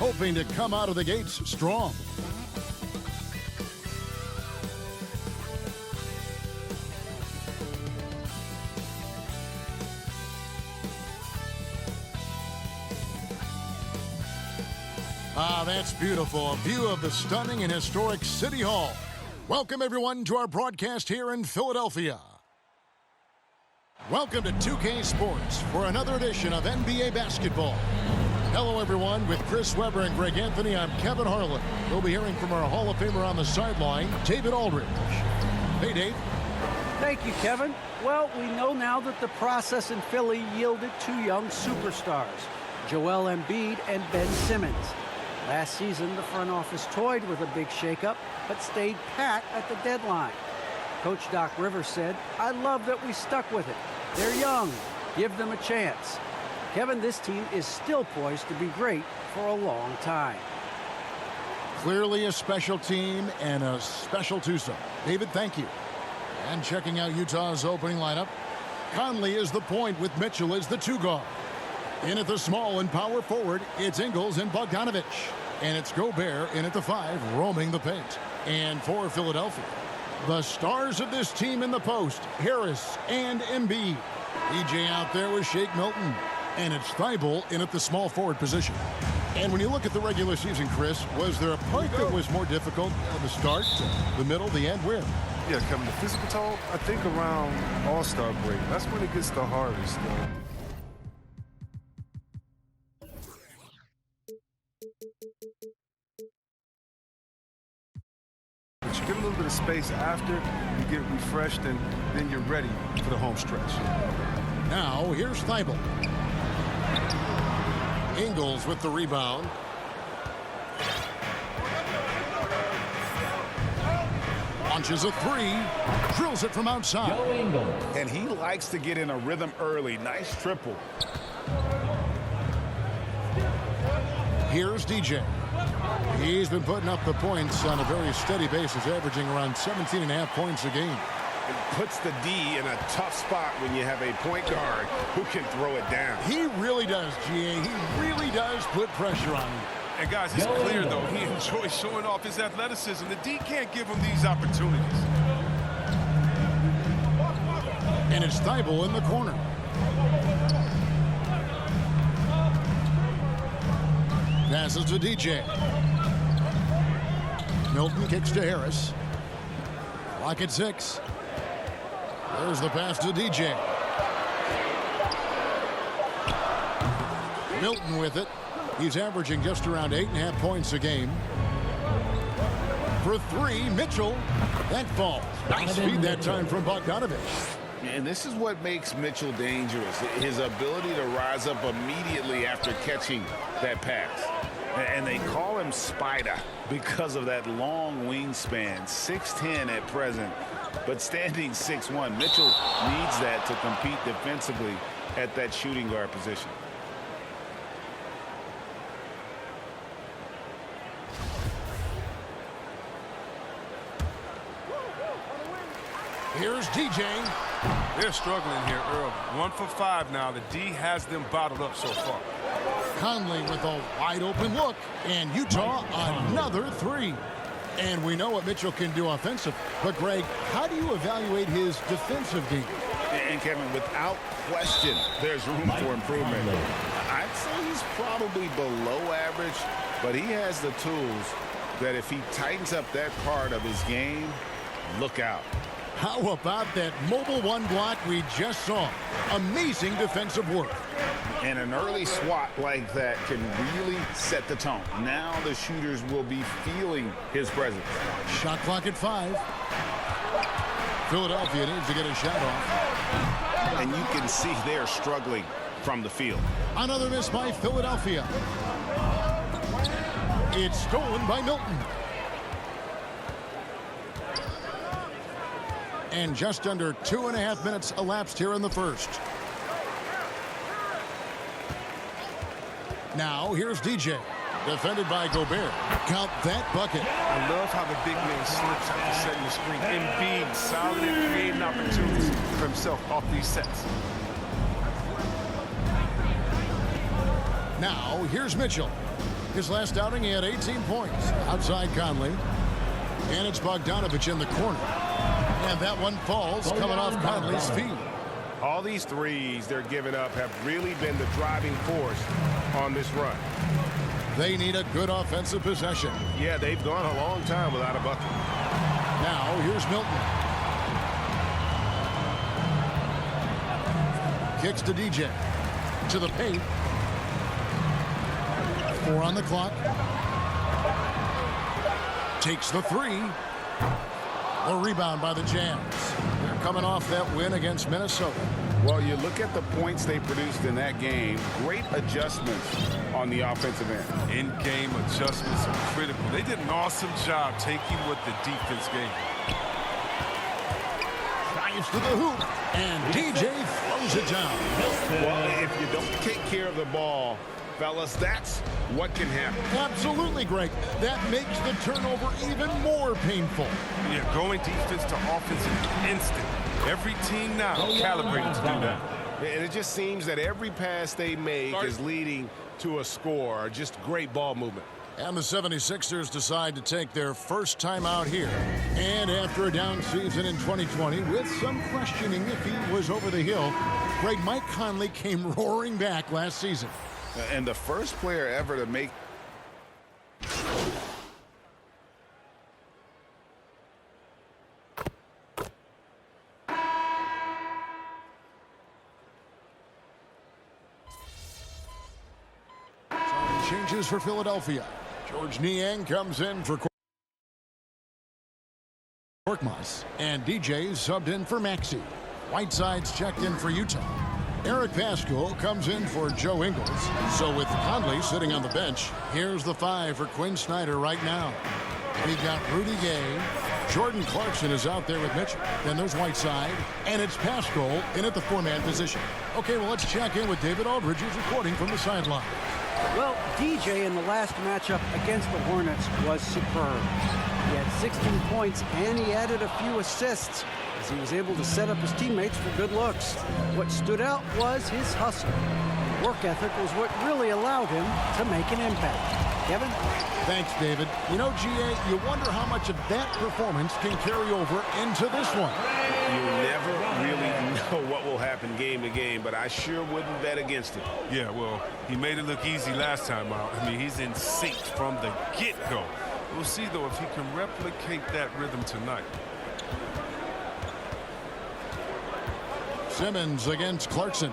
hoping to come out of the gates strong. Ah, that's beautiful. A view of the stunning and historic City Hall. Welcome, everyone, to our broadcast here in Philadelphia. Welcome to 2K Sports for another edition of NBA basketball. Hello, everyone. With Chris Webber and Greg Anthony, I'm Kevin Harlan. We'll be hearing from our Hall of Famer on the sideline, David Aldridge. Hey, Dave. Thank you, Kevin. Well, we know now that the process in Philly yielded two young superstars, Joel Embiid and Ben Simmons. Last season, the front office toyed with a big shakeup, but stayed pat at the deadline. Coach Doc Rivers said, "I love that we stuck with it. They're young. Give them a chance." Kevin, this team is still poised to be great for a long time. Clearly a special team and a special twosome. David, thank you. And checking out Utah's opening lineup, Conley is the point with Mitchell as the two guard. In at the small and power forward, it's Ingles and Bogdanovich. And it's Gobert in at the 5, roaming the paint. And for Philadelphia, the stars of this team in the post, Harris and Embiid. DJ out there with Shake Milton. And it's Thibault in at the small forward position. And when you look at the regular season, Chris, was there a part that was more difficult at the start, the middle, the end? Where? Yeah, Kevin, the physical toll, I think around All-Star break. That's when it gets the hardest, though. But you get a little bit of space after, you get refreshed, and then you're ready for the home stretch. Now, here's Thibault. Ingles with the rebound. Launches a 3, drills it from outside. And he likes to get in a rhythm early. Nice triple. Here's DJ. He's been putting up the points on a very steady basis, averaging around 17.5 points a game. It puts the D in a tough spot when you have a point guard who can throw it down. He really does, GA. He really does put pressure on him. And guys, it's clear, though, he enjoys showing off his athleticism. The D can't give him these opportunities. And it's Thibault in the corner. Passes to DJ. Milton kicks to Harris. Clock at 6. There's the pass to DJ. Milton with it. He's averaging just around 8.5 points a game. For 3, Mitchell. That falls. Nice feed that time from Bogdanovich. And this is what makes Mitchell dangerous, his ability to rise up immediately after catching that pass. And they call him Spider because of that long wingspan, 6'10" at present, but standing 6'1". Mitchell needs that to compete defensively at that shooting guard position. Here's DJ. They're struggling here early. 1 for 5 now. The D has them bottled up so far. Conley with a wide open look. And Utah another 3. And we know what Mitchell can do offensive. But, Greg, how do you evaluate his defensive game? And, Kevin, without question, there's room for improvement. I'd say he's probably below average, but he has the tools that if he tightens up that part of his game, look out. How about that mobile 1 block we just saw? Amazing defensive work. And an early swat like that can really set the tone. Now the shooters will be feeling his presence. Shot clock at 5. Philadelphia needs to get a shot off. And you can see they're struggling from the field. Another miss by Philadelphia. It's stolen by Milton. And just under 2.5 minutes elapsed here in the first. Now, here's DJ. Defended by Gobert. Count that bucket. I love how the big man slips after setting the screen. Embiid solid and creating opportunities for himself off these sets. Now, here's Mitchell. His last outing, he had 18 points. Outside Conley. And it's Bogdanovich in the corner. And that one falls coming off Conley's feet. All these threes they're giving up have really been the driving force on this run. They need a good offensive possession. Yeah, they've gone a long time without a bucket. Now, here's Milton. Kicks to DJ. To the paint. 4 on the clock. Takes the 3. A rebound by the Jazz. They're coming off that win against Minnesota. Well, you look at the points they produced in that game. Great adjustments on the offensive end. In-game adjustments are critical. They did an awesome job taking what the defense gave them. Drives to the hoop, and DJ throws it down. Well, if you don't take care of the ball, fellas, that's what can happen. Absolutely, Greg. That makes the turnover even more painful. Yeah, going defense to offense is instant. Every team now calibrated to do that. And it just seems that every pass they make is leading to a score. Just great ball movement. And the 76ers decide to take their first time out here. And after a down season in 2020, with some questioning if he was over the hill, Greg, Mike Conley came roaring back last season. And the first player ever to make changes for Philadelphia. George Niang comes in for Korkmaz, and DJ subbed in for Maxey. Whiteside's checked in for Utah. Eric Pascal comes in for Joe Ingles. So with Conley sitting on the bench, here's the 5 for Quinn Snyder right now. We've got Rudy Gay. Jordan Clarkson is out there with Mitchell. Then there's Whiteside, and it's Pascal in at the 4-man position. Okay, well, let's check in with David Aldridge, who's reporting from the sideline. Well, DJ in the last matchup against the Hornets was superb. He had 16 points and he added a few assists as he was able to set up his teammates for good looks. What stood out was his hustle. Work ethic was what really allowed him to make an impact. Kevin? Thanks, David. You know, GA, you wonder how much of that performance can carry over into this one. You never really know what will happen game to game, but I sure wouldn't bet against it. Yeah, well, he made it look easy last time out. I mean, he's in sync from the get-go. We'll see, though, if he can replicate that rhythm tonight. Simmons against Clarkson.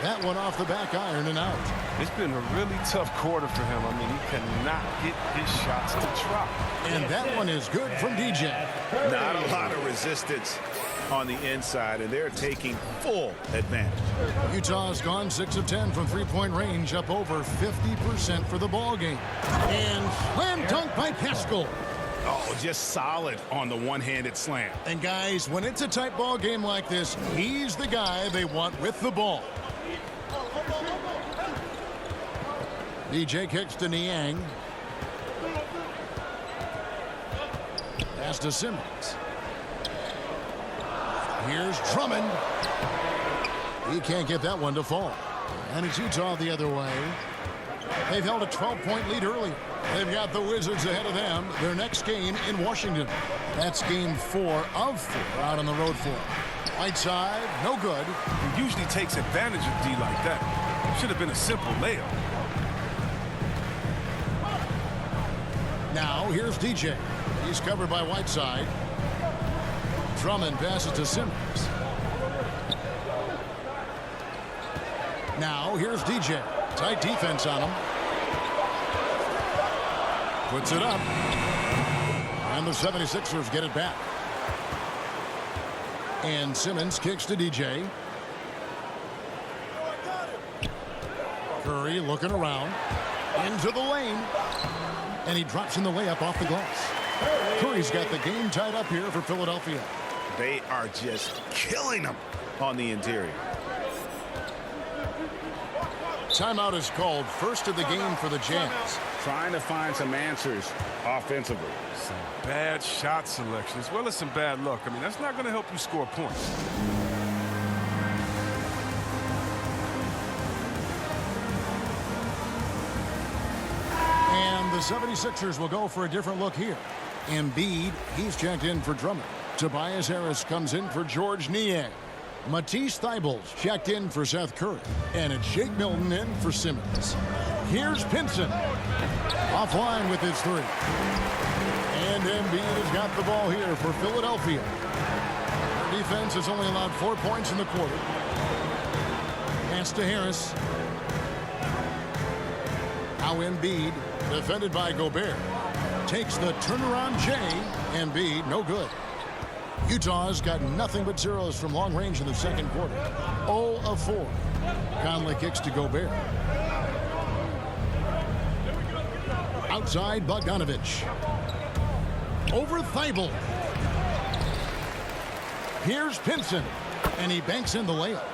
That one off the back iron and out. It's been a really tough quarter for him. I mean, he cannot get his shots to drop. And that one is good from DJ. Not a lot of resistance on the inside, and they're taking full advantage. Utah's gone 6 of 10 from three-point range, up over 50% for the ball game. And slam dunk by Pascal. Oh, just solid on the one-handed slam. And guys, when it's a tight ball game like this, he's the guy they want with the ball. DJ kicks to Niang. Pass to Simmons. Here's Drummond. He can't get that one to fall. And it's Utah the other way. They've held a 12-point lead earlier. They've got the Wizards ahead of them. Their next game in Washington. That's game 4 of 4 out on the road floor. Whiteside, no good. He usually takes advantage of D like that. Should have been a simple layup. Now, here's DJ. He's covered by Whiteside. Drummond passes to Simmons. Now, here's DJ. Tight defense on him. Puts it up. And the 76ers get it back. And Simmons kicks to DJ. Curry looking around. Into the lane. And he drops in the layup off the glass. Curry's got the game tied up here for Philadelphia. They are just killing them on the interior. Timeout is called, first of the game for the Jazz. Trying to find some answers offensively. Some bad shot selection as well as some bad luck. I mean, that's not going to help you score points. the 76ers will go for a different look here. Embiid, he's checked in for Drummond. Tobias Harris comes in for George Niang. Matisse Thybulle's checked in for Seth Curry. And it's Shake Milton in for Simmons. Here's Pinson. Offline with his three. And Embiid has got the ball here for Philadelphia. Their defense has only allowed 4 points in the quarter. Pass to Harris. Now Embiid, defended by Gobert. Takes the turnaround J. Embiid, no good. Utah's got nothing but zeros from long range in the second quarter. 0 of 4. Conley kicks to Gobert. Outside Bogdanovich. Over Thibault. Here's Pinson. And he banks in the layup.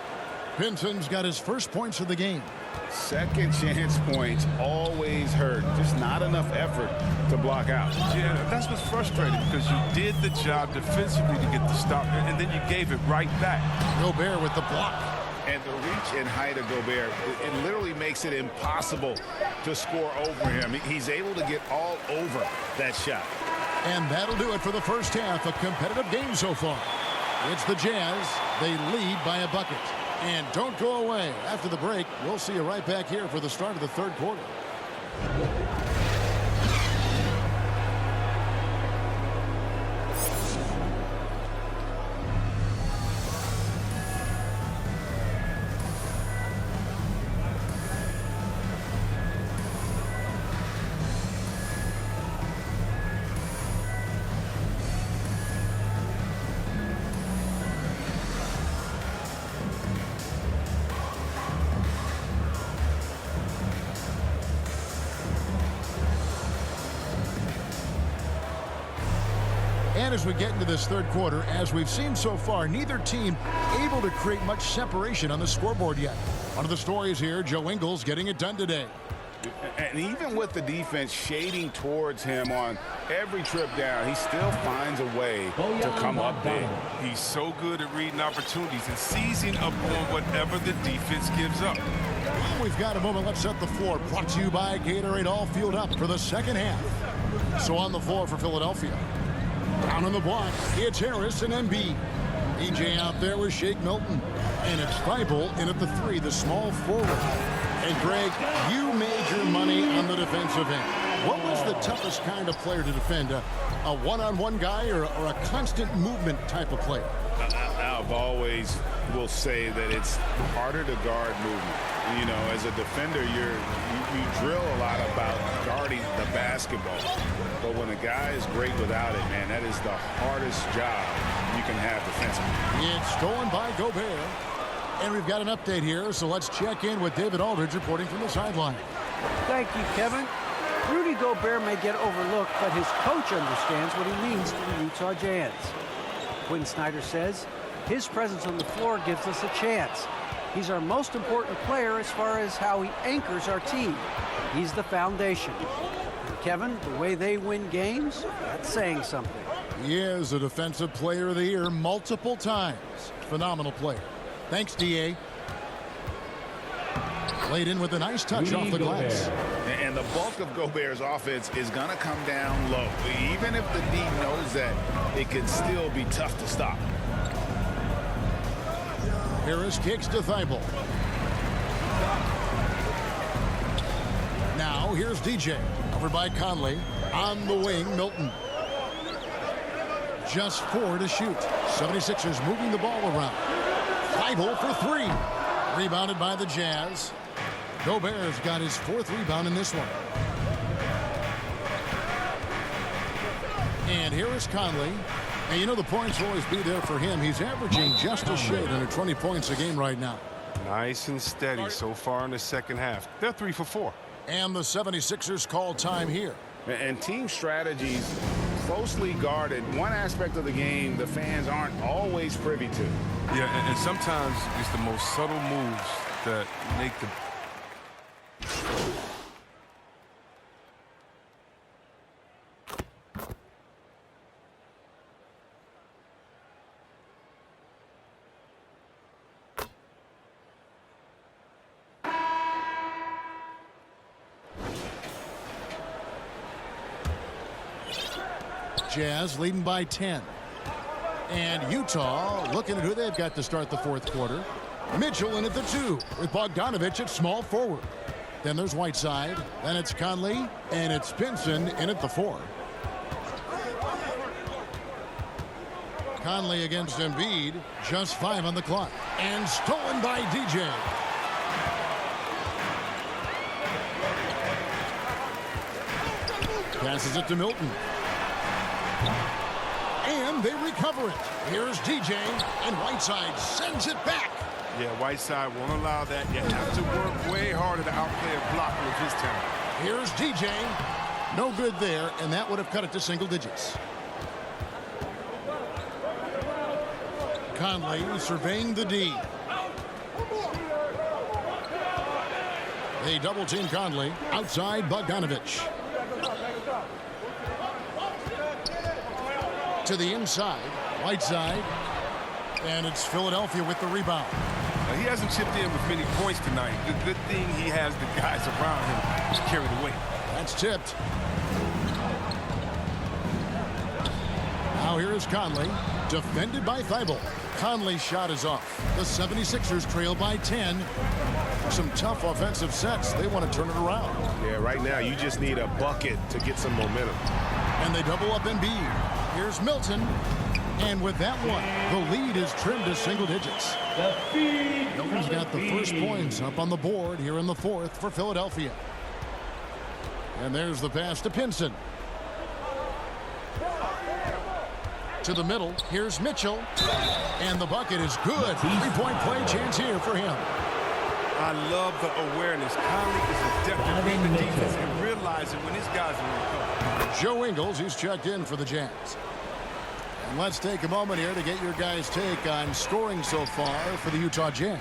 Pinson's got his first points of the game. Second chance points always hurt. Just not enough effort to block out. Yeah, that's what's frustrating because you did the job defensively to get the stop, and then you gave it right back. Gobert with the block. And the reach and height of Gobert, it literally makes it impossible to score over him. He's able to get all over that shot. And that'll do it for the first half. A competitive game so far. It's the Jazz. They lead by a bucket. And don't go away. After the break, we'll see you right back here for the start of the third quarter. And as we get into this third quarter, as we've seen so far, neither team able to create much separation on the scoreboard yet. One of the stories here, Joe Ingles getting it done today. And even with the defense shading towards him on every trip down, he still finds a way to come up big. He's so good at reading opportunities and seizing upon whatever the defense gives up. Well, we've got a moment. Let's set the floor. Brought to you by Gatorade, all fueled up for the second half. So on the floor for Philadelphia. Down on the block, it's Harris and Embiid. EJ out there with Shake Milton. And it's Thibault in at the three, the small forward. And Greg, you made your money on the defensive end. What was the toughest kind of player to defend? A one-on-one guy or a constant movement type of player? I've always will say that it's harder to guard movement. You know, as a defender, you drill a lot about guarding the basketball. But when a guy is great without it, man, that is the hardest job you can have defensively. It's stolen by Gobert. And we've got an update here, so let's check in with David Aldridge reporting from the sideline. Thank you, Kevin. Rudy Gobert may get overlooked, but his coach understands what he means to the Utah Jazz. Quinn Snyder says his presence on the floor gives us a chance. He's our most important player as far as how he anchors our team. He's the foundation. And Kevin, the way they win games, that's saying something. He is a defensive player of the year multiple times. Phenomenal player. Thanks, D.A. Laid in with a nice touch off the glass. And the bulk of Gobert's offense is going to come down low. Even if the D knows that, it can still be tough to stop. Harris kicks to Thibault. Now here's DJ. Over by Conley. On the wing, Milton. Just 4 to shoot. 76ers moving the ball around. Thibault for 3. Rebounded by the Jazz. Gobert's got his 4th rebound in this one. And here is Conley. And you know the points will always be there for him. He's averaging just a shade under 20 points a game right now. Nice and steady so far in the second half. They're 3 for 4. And the 76ers call time here. And team strategies closely guarded. One aspect of the game the fans aren't always privy to. Yeah, and sometimes it's the most subtle moves that make the... Jazz leading by 10. And Utah looking at who they've got to start the fourth quarter. Mitchell in at the 2 with Bogdanovich at small forward. Then there's Whiteside. Then it's Conley. And it's Pinson in at the 4. Conley against Embiid. Just 5 on the clock. And stolen by DJ. Passes it to Milton. And they recover it. Here's DJ. And Whiteside sends it back. Yeah, Whiteside won't allow that. You have to work way harder to outplay a blocker with his talent. Here's DJ. No good there, and that would have cut it to single digits. Conley surveying the D. They double-team Conley. Outside Bogdanovich. To the inside. Whiteside. And it's Philadelphia with the rebound. Now, he hasn't chipped in with many points tonight. The good thing he has the guys around him to carry the weight. That's tipped. Now here is Conley. Defended by Thibault. Conley's shot is off. The 76ers trail by 10. Some tough offensive sets. They want to turn it around. Yeah, right now you just need a bucket to get some momentum. And they double up Embiid. Here's Milton. And with that one, the lead is trimmed to single digits. Milton's got the first points up on the board here in the fourth for Philadelphia. And there's the pass to Pinson. To the middle, here's Mitchell. And the bucket is good. Three-point play chance here for him. I love the awareness. Conley is adept at reading the defense and realizing when his guys are in the cover. Joe Ingles, he's checked in for the Jazz. And let's take a moment here to get your guys' take on scoring so far for the Utah Jazz.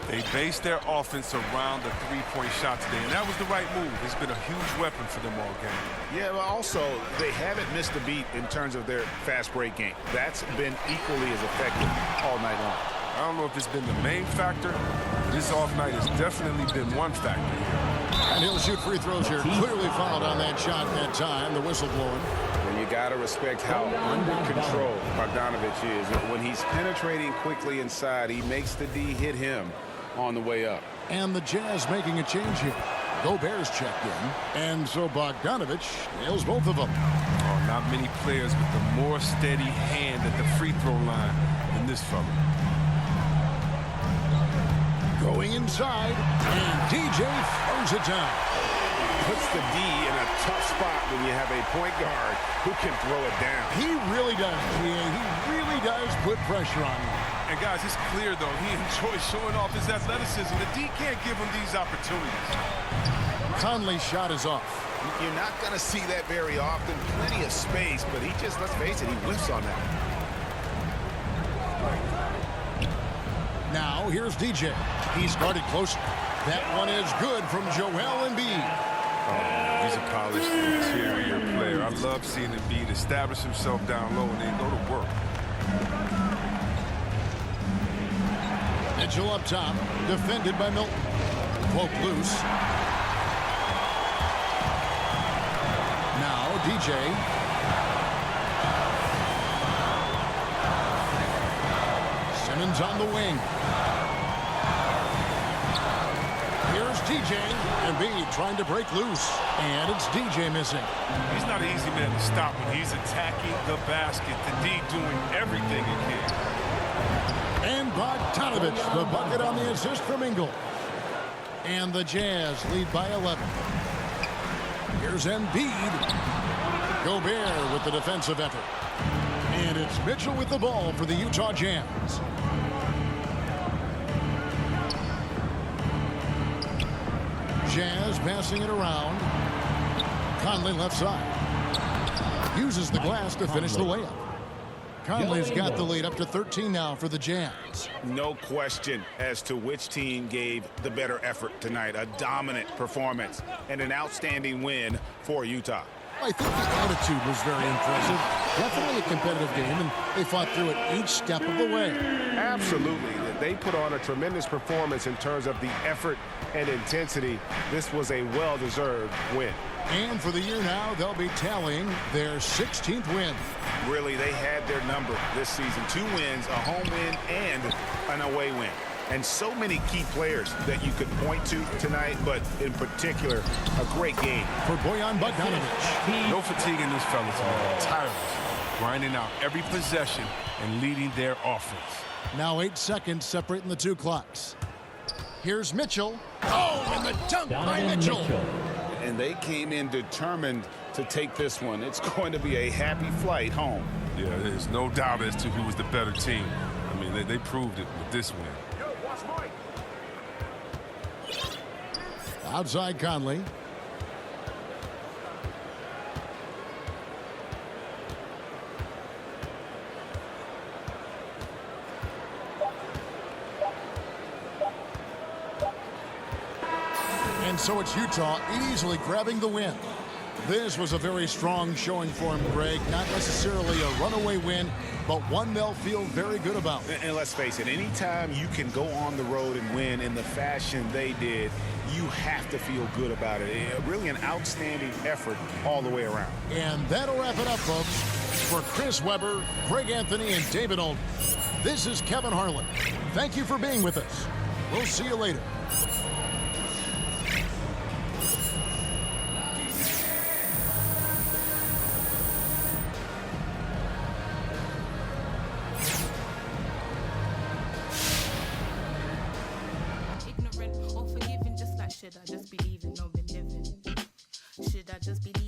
They based their offense around the three-point shot today, and that was the right move. It's been a huge weapon for them all game. Yeah, but also, they haven't missed a beat in terms of their fast break game. That's been equally as effective all night long. I don't know if it's been the main factor. This off night has definitely been one factor. And he'll shoot free throws here. Clearly fouled on that shot that time. The whistle blowing. And you got to respect how under control Bogdanovich is. When he's penetrating quickly inside, he makes the D hit him on the way up. And the Jazz making a change here. Gobert's checked in. And so Bogdanovich nails both of them. Oh, not many players with a more steady hand at the free throw line than this fella. Going inside, and DJ throws it down. Puts the D in a tough spot when you have a point guard who can throw it down. He really does, GA. He really does put pressure on him. And guys, it's clear, though, he enjoys showing off his athleticism. The D can't give him these opportunities. Conley's shot is off. You're not going to see that very often. Plenty of space, but he just, let's face it, he whiffs on that. Now, here's DJ. He's guarded closer. That one is good from Joel Embiid. Oh, he's a polished interior player. I love seeing Embiid establish himself down low and then go to work. Mitchell up top, defended by Milton. Poke loose. Now, DJ. Simmons on the wing. Here's DJ. Embiid trying to break loose. And it's DJ missing. He's not an easy man to stop when he's attacking the basket. The D doing everything he can. And Bogdanovich, the bucket on the assist from Ingles. And the Jazz lead by 11. Here's Embiid. Gobert with the defensive effort. And it's Mitchell with the ball for the Utah Jazz. Jazz passing it around. Conley left side. Uses the glass to finish the layup. Conley's got the lead up to 13 now for the Jazz. No question as to which team gave the better effort tonight. A dominant performance and an outstanding win for Utah. I think the attitude was very impressive. Definitely a competitive game, and they fought through it each step of the way. Absolutely. they put on a tremendous performance in terms of the effort and intensity. This was a well-deserved win. And for the year now, they'll be tallying their 16th win. Really, they had their number this season. 2 wins, a home win, and an away win. And so many key players that you could point to tonight, but in particular, a great game. For Bojan Bogdanovic. No fatigue in this fella tonight. Tireless, grinding out every possession and leading their offense. Now 8 seconds separating the 2 clocks. Here's Mitchell. Oh, and the dunk by Mitchell. And they came in determined to take this one. It's going to be a happy flight home. Yeah, there's no doubt as to who was the better team. I mean, they proved it with this win. Outside Conley. And so it's Utah easily grabbing the win. This was a very strong showing for him, Greg. Not necessarily a runaway win, but one they'll feel very good about. And let's face it, anytime you can go on the road and win in the fashion they did, you have to feel good about it. Really an outstanding effort all the way around. And that'll wrap it up, folks. For Chris Webber, Greg Anthony, and David Olden, this is Kevin Harlan. Thank you for being with us. We'll see you later. Should I just be leaving or been living? Should I just be leaving?